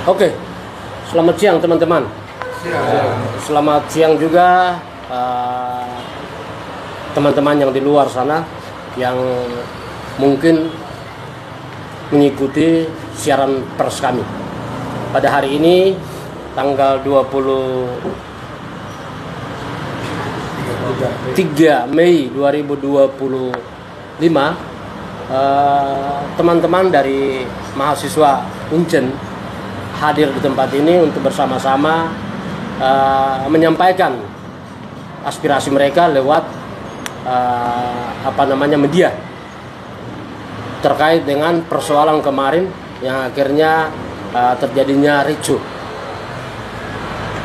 Oke, selamat siang teman-teman. Selamat siang juga teman-teman yang di luar sana yang mungkin mengikuti siaran pers kami. Pada hari ini tanggal 23 Mei 2025, teman-teman dari mahasiswa Uncen hadir di tempat ini untuk bersama-sama menyampaikan aspirasi mereka lewat media terkait dengan persoalan kemarin yang akhirnya terjadinya ricuh.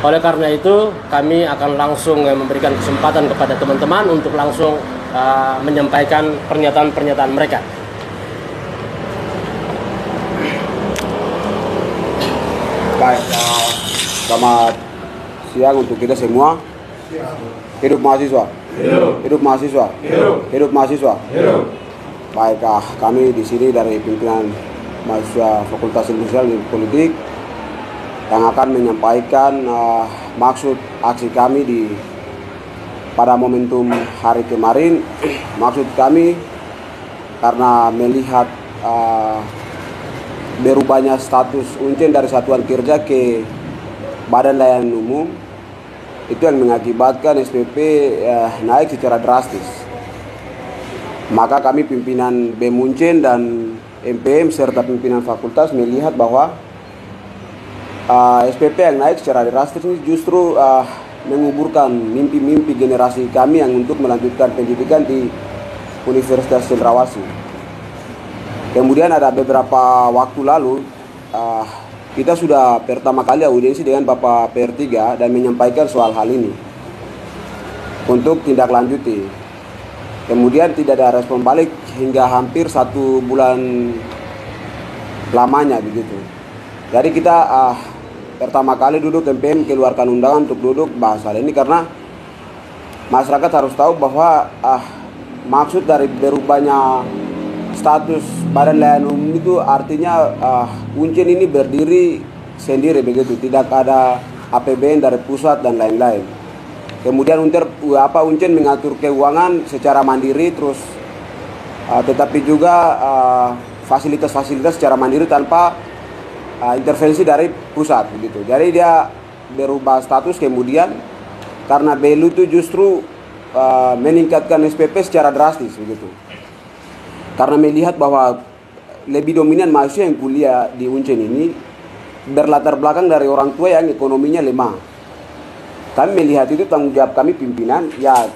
Oleh karena itu kami akan langsung memberikan kesempatan kepada teman-teman untuk langsung menyampaikan pernyataan-pernyataan mereka. Baik, selamat siang untuk kita semua. Hidup mahasiswa. Hidup mahasiswa. Hidup mahasiswa. Baik, kami di sini dari pimpinan mahasiswa Fakultas Ilmu Sosial dan Politik yang akan menyampaikan maksud aksi kami pada momentum hari kemarin. Maksud kami karena melihat berubahnya status Uncen dari satuan kerja ke badan layanan umum, itu yang mengakibatkan SPP naik secara drastis. Maka kami pimpinan BEM Uncen dan MPM serta pimpinan fakultas melihat bahwa SPP yang naik secara drastis ini justru menguburkan mimpi-mimpi generasi kami yang untuk melanjutkan pendidikan di Universitas Cendrawasih. Kemudian ada beberapa waktu lalu kita sudah pertama kali audiensi dengan Bapak PR3 dan menyampaikan soal hal ini untuk tindak lanjuti. Kemudian tidak ada respon balik hingga hampir 1 bulan lamanya begitu. Jadi kita pertama kali duduk MPM keluarkan undangan untuk duduk bahas hal ini karena masyarakat harus tahu bahwa maksud dari berubahnya status badan layanan umum itu artinya Uncen ini berdiri sendiri begitu, tidak ada APBN dari pusat dan lain-lain. Kemudian Uncen mengatur keuangan secara mandiri terus tetapi juga fasilitas-fasilitas secara mandiri tanpa intervensi dari pusat begitu. Jadi dia berubah status kemudian karena BELU itu justru meningkatkan SPP secara drastis begitu. Karena melihat bahwa lebih dominan mahasiswa yang kuliah di Uncen ini berlatar belakang dari orang tua yang ekonominya lemah. Kami melihat itu tanggung jawab kami pimpinan, ya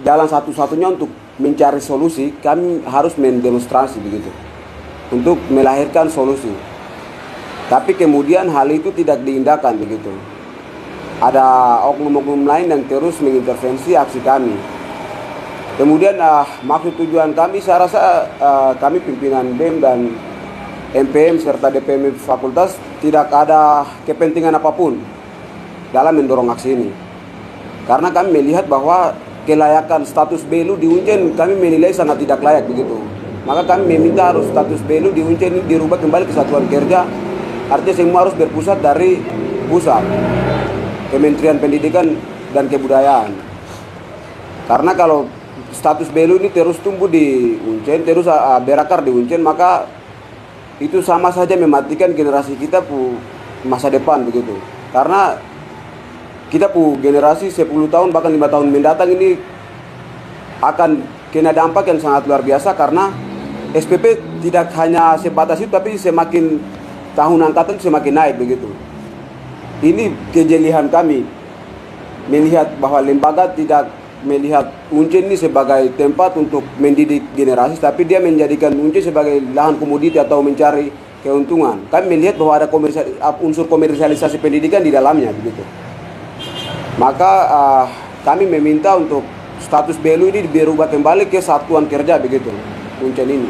jalan satu-satunya untuk mencari solusi kami harus mendemonstrasi begitu untuk melahirkan solusi. Tapi kemudian hal itu tidak diindahkan begitu. Ada oknum-oknum lain yang terus mengintervensi aksi kami. Kemudian maksud tujuan kami, saya rasa kami pimpinan BEM dan MPM serta DPM fakultas tidak ada kepentingan apapun dalam mendorong aksi ini. Karena kami melihat bahwa kelayakan status BELU di Uncen kami menilai sangat tidak layak begitu. Maka kami meminta harus status BELU di Uncen ini dirubah kembali ke satuan kerja. Artinya semua harus berpusat dari pusat, Kementerian Pendidikan dan Kebudayaan. Karena kalau status BELU ini terus tumbuh di Uncen, terus berakar di Uncen, maka itu sama saja mematikan generasi kita masa depan begitu. Karena kita generasi 10 tahun bahkan 5 tahun mendatang ini akan kena dampak yang sangat luar biasa karena SPP tidak hanya sebatas itu tapi semakin tahun angkatan semakin naik begitu. Ini kejelian kami melihat bahwa lembaga tidak melihat Uncen ini sebagai tempat untuk mendidik generasi, tapi dia menjadikan Uncen sebagai lahan komoditi atau mencari keuntungan. Kami melihat bahwa ada unsur komersialisasi pendidikan di dalamnya begitu. Maka kami meminta untuk status BELU ini berubah kembali ke satuan kerja begitu Uncen ini.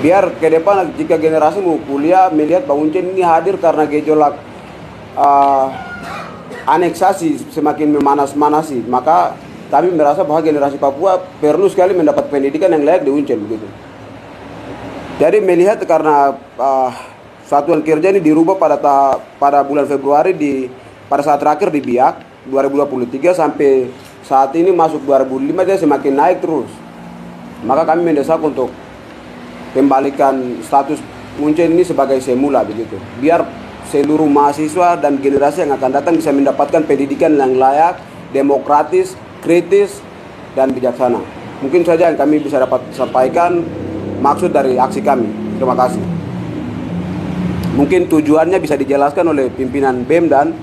Biar ke depan jika generasi mau kuliah melihat bahwa Uncen ini hadir karena gejolak aneksasi semakin memanas-manasi, maka kami merasa bahwa generasi Papua perlu sekali mendapat pendidikan yang layak di Uncen begitu. Jadi melihat karena satuan kerja ini dirubah pada bulan Februari pada saat terakhir di Biak 2023 sampai saat ini masuk 2005 dia semakin naik terus. Maka kami mendesak untuk kembalikan status Uncen ini sebagai semula begitu. Biar seluruh mahasiswa dan generasi yang akan datang bisa mendapatkan pendidikan yang layak, demokratis, kritis, dan bijaksana. Mungkin saja yang kami bisa dapat sampaikan maksud dari aksi kami. Terima kasih. Mungkin tujuannya bisa dijelaskan oleh pimpinan BEM dan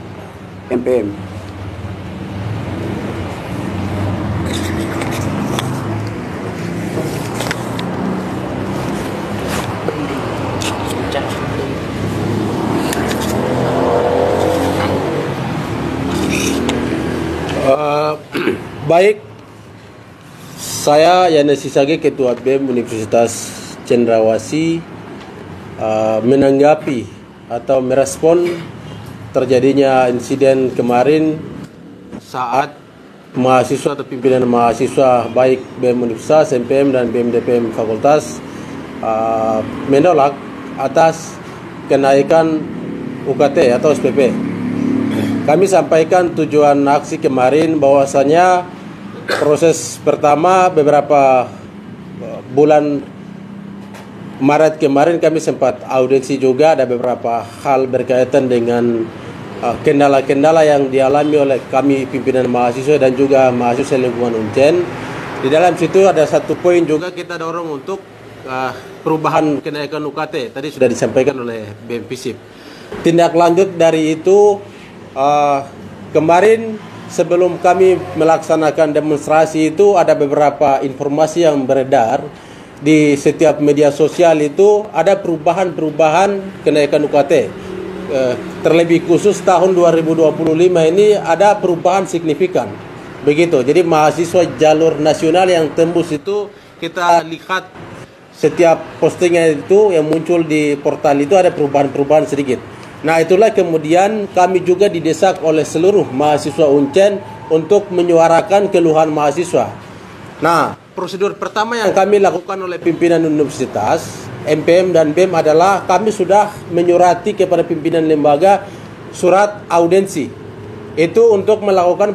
MPM. Baik, saya Yanes Sisage, Ketua BEM Universitas Cendrawasih, menanggapi atau merespon terjadinya insiden kemarin saat mahasiswa atau pimpinan mahasiswa baik BEM Universitas, MPM dan BEM DPM Fakultas menolak atas kenaikan UKT atau SPP. Kami sampaikan tujuan aksi kemarin bahwasanya proses pertama beberapa bulan Maret kemarin kami sempat audiensi juga, ada beberapa hal berkaitan dengan kendala-kendala yang dialami oleh kami pimpinan mahasiswa dan juga mahasiswa lingkungan Uncen. Di dalam situ ada satu poin juga kita dorong untuk perubahan kenaikan UKT. Tadi sudah disampaikan oleh BEM FISIP. Tindak lanjut dari itu, kemarin sebelum kami melaksanakan demonstrasi itu ada beberapa informasi yang beredar di setiap media sosial, itu ada perubahan kenaikan UKT. Terlebih khusus tahun 2025 ini ada perubahan signifikan. Begitu. Jadi mahasiswa jalur nasional yang tembus itu kita lihat setiap postingan itu yang muncul di portal itu ada perubahan-perubahan sedikit. Nah, itulah kemudian kami juga didesak oleh seluruh mahasiswa Uncen untuk menyuarakan keluhan mahasiswa. Nah, prosedur pertama yang kami lakukan oleh pimpinan universitas, MPM dan BEM adalah kami sudah menyurati kepada pimpinan lembaga surat audiensi. Itu untuk melakukan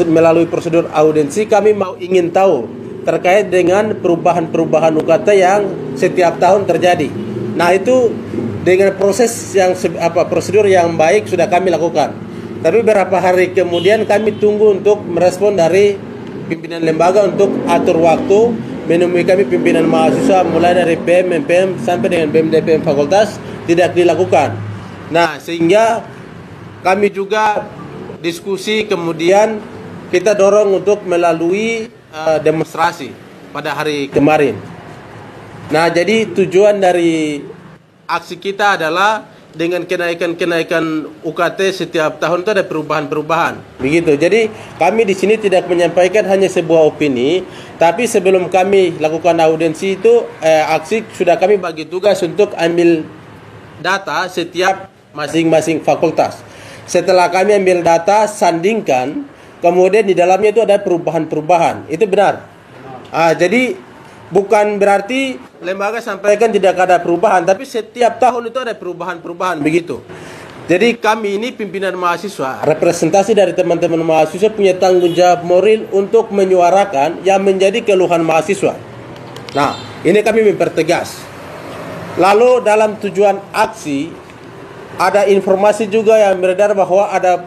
melalui prosedur audiensi kami ingin tahu terkait dengan perubahan-perubahan UKT yang setiap tahun terjadi. Nah, itu dengan prosedur yang baik sudah kami lakukan. Tapi beberapa hari kemudian kami tunggu untuk merespon dari pimpinan lembaga untuk atur waktu menemui kami pimpinan mahasiswa mulai dari BEM, MPM sampai dengan BEM DPM Fakultas tidak dilakukan. Nah, sehingga kami juga diskusi kemudian kita dorong untuk melalui demonstrasi pada hari kemarin. Nah, jadi tujuan dari aksi kita adalah dengan kenaikan UKT setiap tahun itu ada perubahan-perubahan. Begitu. Jadi kami di sini tidak menyampaikan hanya sebuah opini, tapi sebelum kami lakukan audiensi itu aksi sudah kami bagi tugas untuk ambil data setiap masing-masing fakultas. Setelah kami ambil data, sandingkan, kemudian di dalamnya itu ada perubahan-perubahan. Itu benar. Jadi bukan berarti lembaga sampaikan tidak ada perubahan, tapi setiap tahun itu ada perubahan-perubahan begitu. Jadi kami ini pimpinan mahasiswa, representasi dari teman-teman mahasiswa punya tanggung jawab moral untuk menyuarakan yang menjadi keluhan mahasiswa. Nah, ini kami mempertegas. Lalu dalam tujuan aksi ada informasi juga yang beredar bahwa ada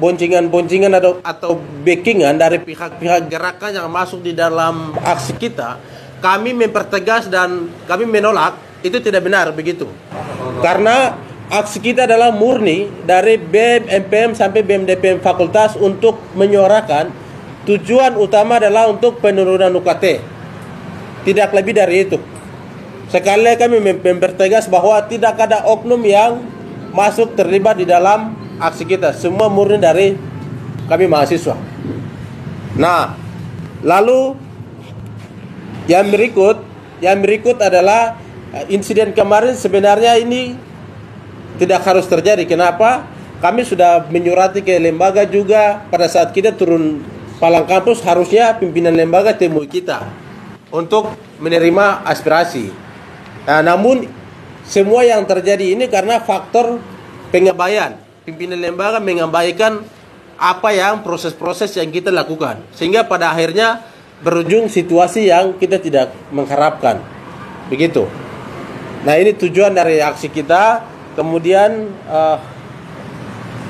boncingan-boncingan atau backingan dari pihak-pihak gerakan yang masuk di dalam aksi kita. Kami mempertegas dan kami menolak, itu tidak benar begitu. Karena aksi kita adalah murni dari BEM, MPM sampai BEM DPM Fakultas untuk menyuarakan tujuan utama adalah untuk penurunan UKT. Tidak lebih dari itu. Sekali lagi kami mempertegas bahwa tidak ada oknum yang masuk terlibat di dalam aksi kita. Semua murni dari kami mahasiswa. Nah, lalu yang berikut adalah insiden kemarin sebenarnya ini tidak harus terjadi. Kenapa? Kami sudah menyurati ke lembaga juga pada saat kita turun palang kampus, harusnya pimpinan lembaga temui kita untuk menerima aspirasi. Nah, namun semua yang terjadi ini karena faktor pengabaian. Pimpinan lembaga mengabaikan apa yang proses-proses yang kita lakukan, sehingga pada akhirnya berujung situasi yang kita tidak mengharapkan. Begitu. Nah, ini tujuan dari aksi kita. Kemudian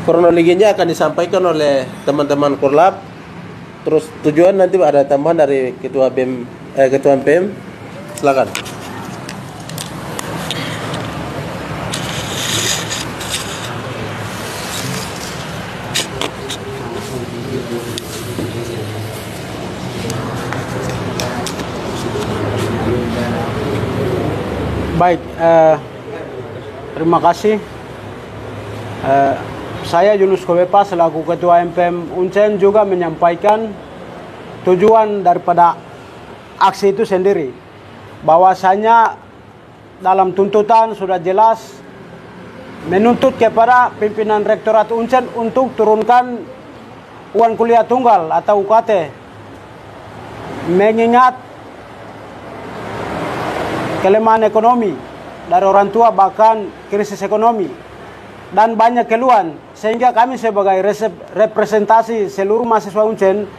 kronologinya akan disampaikan oleh teman-teman Korlap. Terus tujuan nanti ada tambahan dari Ketua BEM, Ketua MPM. Silakan. Baik, terima kasih. Saya Yunus Kobepa selaku Ketua MPM Uncen juga menyampaikan tujuan daripada aksi itu sendiri. Bahwasanya dalam tuntutan sudah jelas menuntut kepada pimpinan Rektorat Uncen untuk turunkan uang kuliah tunggal atau UKT, mengingat kelemahan ekonomi dari orang tua, bahkan krisis ekonomi dan banyak keluhan, sehingga kami sebagai representasi seluruh mahasiswa Uncen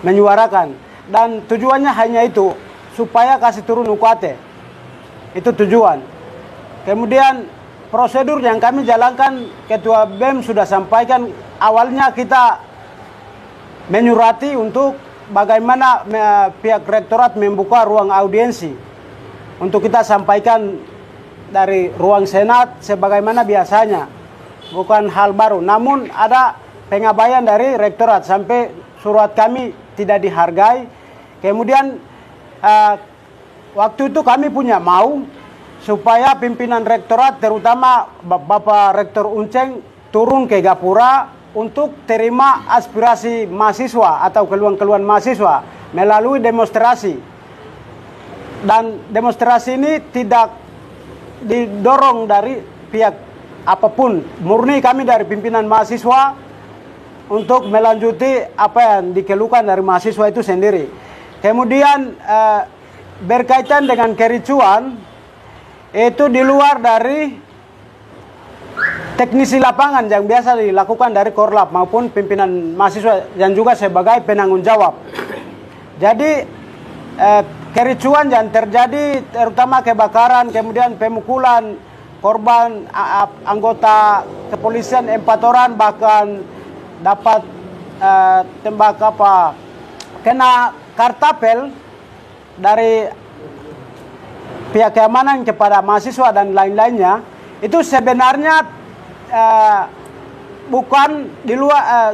menyuarakan, dan tujuannya hanya itu, supaya kasih turun UKT. Itu tujuan. Kemudian prosedur yang kami jalankan, Ketua BEM sudah sampaikan, awalnya kita menyurati untuk bagaimana pihak rektorat membuka ruang audiensi untuk kita sampaikan dari ruang senat sebagaimana biasanya, bukan hal baru. Namun ada pengabaian dari rektorat sampai surat kami tidak dihargai. Kemudian waktu itu kami punya mau supaya pimpinan rektorat, terutama Bapak Rektor Uncen, turun ke Gapura untuk terima aspirasi mahasiswa atau keluhan-keluhan mahasiswa melalui demonstrasi. Dan demonstrasi ini tidak didorong dari pihak apapun, murni kami dari pimpinan mahasiswa untuk melanjuti apa yang dikeluhkan dari mahasiswa itu sendiri. Kemudian berkaitan dengan kericuan, itu di luar dari teknisi lapangan yang biasa dilakukan dari Korlap maupun pimpinan mahasiswa yang juga sebagai penanggung jawab. Jadi kericuan yang terjadi, terutama kebakaran, kemudian pemukulan korban, anggota kepolisian 4 orang bahkan dapat tembak kena kartapel dari pihak keamanan kepada mahasiswa dan lain-lainnya. Itu sebenarnya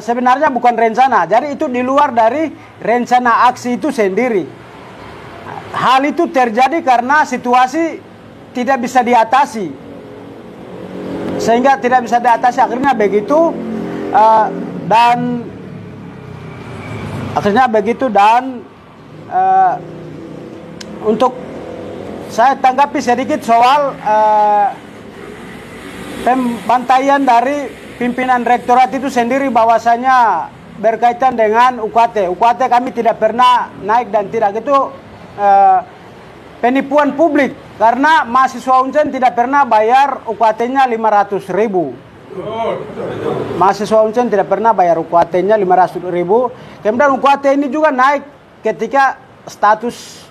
sebenarnya bukan rencana. Jadi itu di luar dari rencana aksi itu sendiri. Hal itu terjadi karena situasi tidak bisa diatasi, sehingga tidak bisa diatasi, akhirnya begitu. Untuk saya tanggapi sedikit soal pembantaian dari pimpinan rektorat itu sendiri, bahwasanya berkaitan dengan UKT. UKT kami tidak pernah naik dan tidak itu penipuan publik, karena mahasiswa Uncen tidak pernah bayar UKT-nya 500.000. Mahasiswa Uncen tidak pernah bayar UKT-nya 500.000. Kemudian UKT ini juga naik ketika status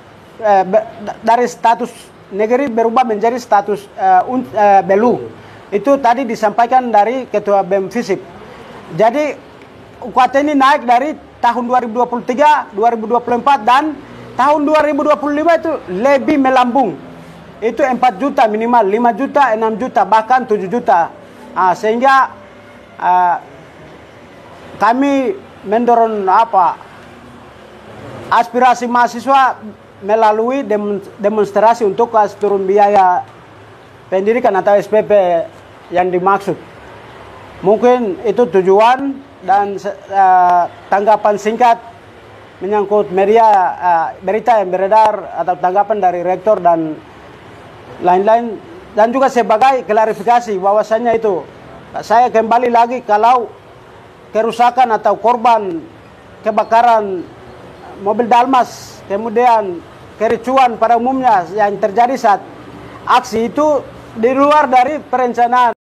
dari status negeri berubah menjadi status Belu. Itu tadi disampaikan dari Ketua BEM FISIP. Jadi UKT ini naik dari tahun 2023, 2024 dan tahun 2025 itu lebih melambung. Itu 4 juta minimal, 5 juta, 6 juta, bahkan 7 juta. Sehingga kami mendorong aspirasi mahasiswa melalui demonstrasi untuk kasih turun biaya pendidikan atau SPP yang dimaksud. Mungkin itu tujuan dan tanggapan singkat menyangkut media berita yang beredar atau tanggapan dari rektor dan lain-lain, dan juga sebagai klarifikasi bahwasanya itu saya kembali lagi, kalau kerusakan atau korban kebakaran mobil Dalmas, kemudian kericuan pada umumnya yang terjadi saat aksi itu di luar dari perencanaan.